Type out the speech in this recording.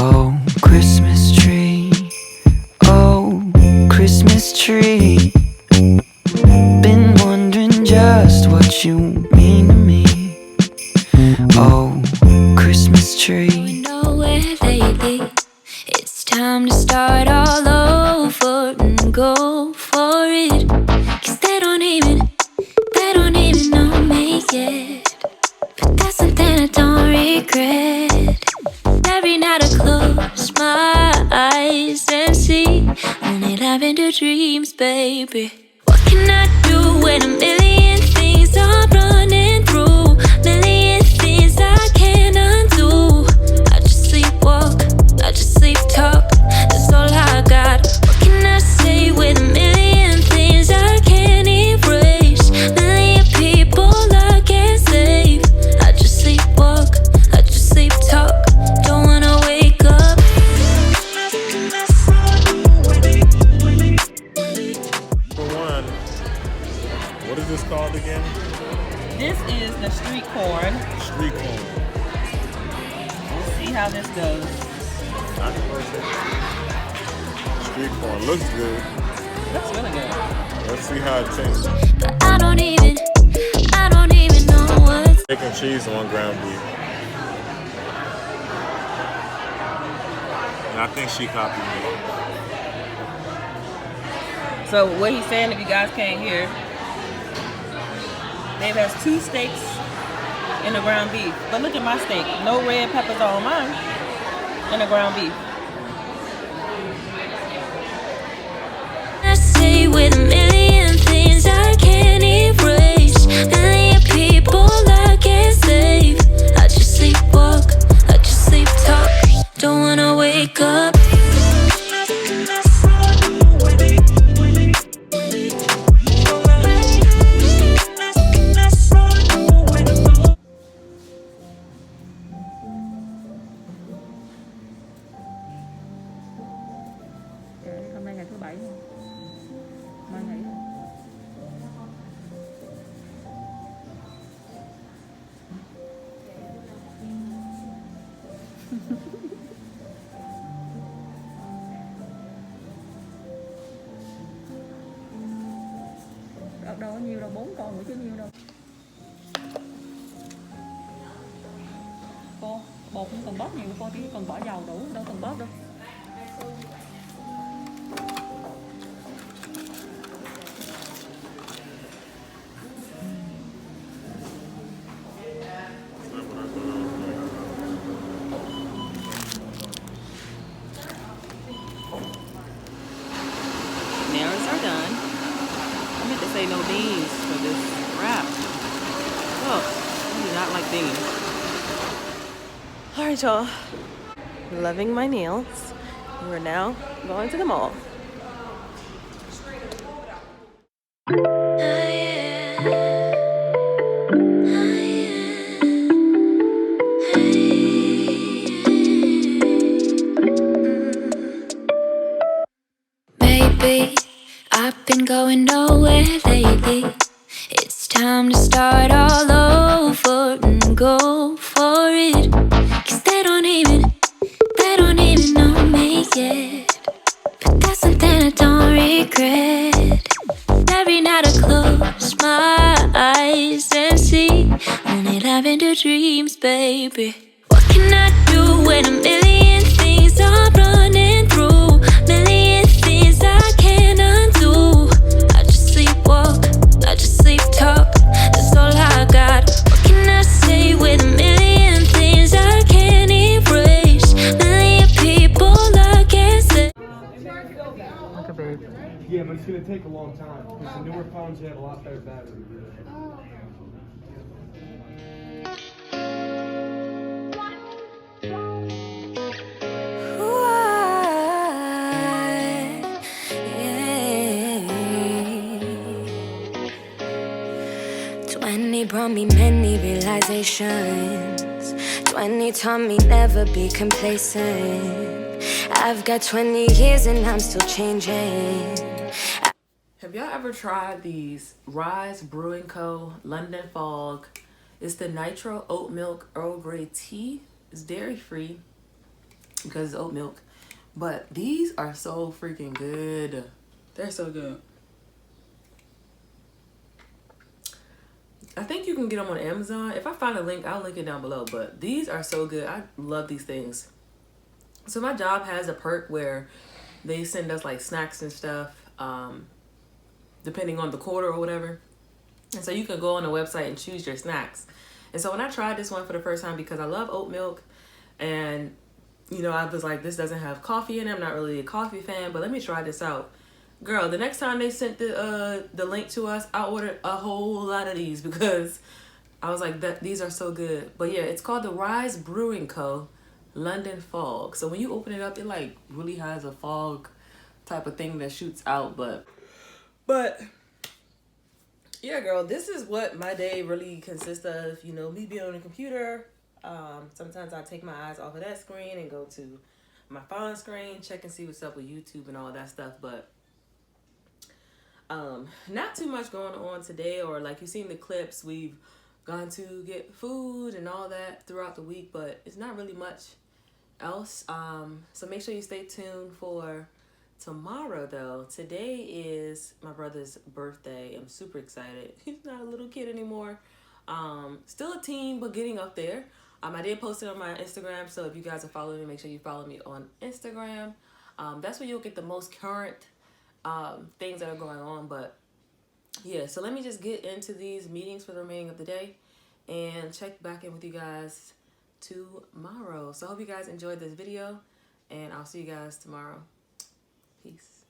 Oh, Christmas tree. Oh, Christmas tree. Been wondering just what you mean to me. Oh, Christmas tree. Going nowhere lately. It's time to start all over and go for it. 'Cause they don't even know me yet. But that's something I don't regret. Every night I close my eyes and see only lavender dreams, baby. What can I do when a million things are running through? Million things I can't undo. I just sleepwalk, I just sleep talk. That's all I got. What can I say with a million things I can't erase? Million people I can't save. I just sleepwalk, I just sleep talk. Don't wanna wake up. For one, what is this called again? This is the street corn. Street corn. We'll see how this goes. Street corn looks good. Looks really good. Let's see how it tastes. But I don't even know what's Chicken cheese on ground beef. And I think she copied me. So what he's saying, if you guys can't hear, Dave has 2 steaks in the ground beef. But look at my steak. No red peppers on mine in the ground beef. I say with a million things I can't erase. Million people I can't save. I just sleepwalk, I just sleep talk. Don't wanna wake up. Hôm nay ngày thứ 7 không? Mai nghỉ không? Đâu có nhiều đâu, 4 con nữa chứ nhiêu đâu. Cô, bột không cần bóp nhiều, cô chỉ cần bỏ dầu đủ, đâu cần bóp đâu. Nars are done. I meant to say no beans for this wrap. Oh, I do not like beans. All right, y'all. Loving my nails. We're now going to the mall. Maybe I've been going nowhere lately. It's time to start all over and go for it. 'Cause they don't even know me yet. But that's something I don't regret. Every night I close my eyes and see only lavender dreams, baby. What can I do when a million things are running through? Million things I can't undo. I just sleepwalk, I just sleep talk. That's all I got. What can I say with a million things I can't erase? Million people I can't say. Okay, babe. Yeah, but it's gonna take a long time because the newer phones have a lot better battery. Brought me many realizations. 20 taught me never be complacent. I've got 20 years and I'm still changing. Have y'all ever tried these Rise Brewing Co. London Fog? It's the Nitro Oat Milk Earl Grey Tea. It's dairy free. because it's oat milk. But these are so freaking good. They're so good. I think you can get them on Amazon. If I find a link, I'll link it down below. But these are so good. I love these things. So my job has a perk where they send us like snacks and stuff, depending on the quarter or whatever. And so you can go on the website and choose your snacks. And so when I tried this one for the first time, because I love oat milk, and you know, I was like, this doesn't have coffee in it. I'm not really a coffee fan, but let me try this out. Girl, the next time they sent the link to us, I ordered a whole lot of these because I was like, these are so good. But yeah, it's called the Rise Brewing Co. London Fog. So when you open it up, it like really has a fog type of thing that shoots out. But yeah, girl, this is what my day really consists of. You know, me being on the computer. Sometimes I take my eyes off of that screen and go to my phone screen, check and see what's up with YouTube and all that stuff. But not too much going on today, or like you've seen the clips, we've gone to get food and all that throughout the week, but it's not really much else. So make sure you stay tuned for tomorrow though. Today is my brother's birthday. I'm super excited. He's not a little kid anymore. Still a teen, but getting up there. I did post it on my Instagram, so if you guys are following me, make sure you follow me on Instagram. That's where you'll get the most current things that are going on. But yeah, so let me just get into these meetings for the remaining of the day and check back in with you guys tomorrow. So I hope you guys enjoyed this video, and I'll see you guys tomorrow. Peace.